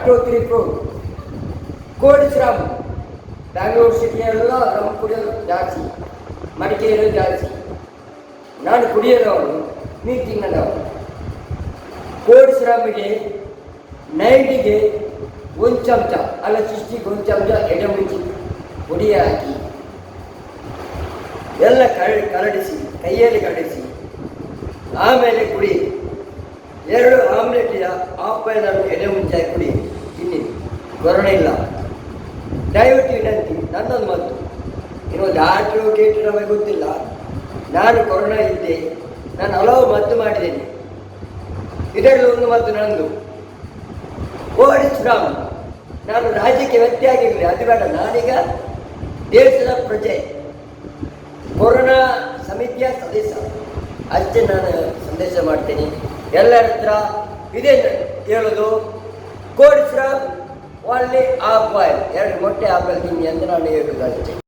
2, 3, 4 cold Shram. Bangalore ಸಿಟಿಯೆಲ್ಲ rum ಕುಡಿಯೋದು ಜಾಸ್ತಿ, ಮಡಿಕೇರಿ ಜಾಸ್ತಿ. ನಾನು ಕುಡಿಯೋದವನು, ಮೀಟಿಂಗ್ನವನು. ಕೋಲ್ಡ್ ಶ್ರಮ್ಗೆ 90ಗೆ 1 ಚಮಚ ಅಲ್ಲ 60ಗೆ 1 ಚಮಚ ಎಡೆ ಮುಂಚಿ ಪುಡಿ ಹಾಕಿ ಎಲ್ಲ ಕರಡಿಸಿ ಕೈಯಲ್ಲಿ ಕರಡಿಸಿ ಆಮೇಲೆ ಕುಡಿ. 2 ಆಮ್ಲೆಟ್ ಹಾಫ್ ಬಾಯ್ಲ್ ಎಡೆ ಮುಂಚಾಗಿ ಕುಡಿ. ತಿನ್ನಿ, ಕೊರೋನಾ ಇಲ್ಲ. ದಯವಿಟ್ಟು ವಿನಂತಿ, ನನ್ನೊಂದು ಮಾತು. ಇನ್ನು ಡಾಕ್ಟ್ರು ಕೇಟ್ರು ನಮಗೆ ಗೊತ್ತಿಲ್ಲ. ನಾನು ಕೊರೋನಾ ಇದ್ದೆ, ನಾನು ಹಲವು ಮದ್ದು ಮಾಡಿದ್ದೇನೆ. ಇದರಲ್ಲಿ ಒಂದು ಮದ್ದು ನಂದು ಕೋಲ್ಡ್ ಶ್ರಮ್. ನಾನು ರಾಜ್ಯಕ್ಕೆ ವ್ಯಕ್ತಿಯಾಗಿರಲಿ, ಅದು ಬೇಡ. ನಾನೀಗ ದೇಶದ ಪ್ರಜೆ, ಕೊರೋನಾ ಸಮಿತಿಯ ಸದಸ್ಯ, ಅಷ್ಟೇ ನಾನು ಸಂದೇಶ ಮಾಡ್ತೀನಿ. ಎಲ್ಲರ ಹತ್ರ ಇದೇ ಹೇಳೋದು, cold Shram, only half boil, 2 ಮೊಟ್ಟೆ ಹಾಫ್ ಬಾಯ್ಲ್ ತಿನ್ನಿ ಅಂತ ನಾನು ಹೇಳೋದು ಅಷ್ಟೇ.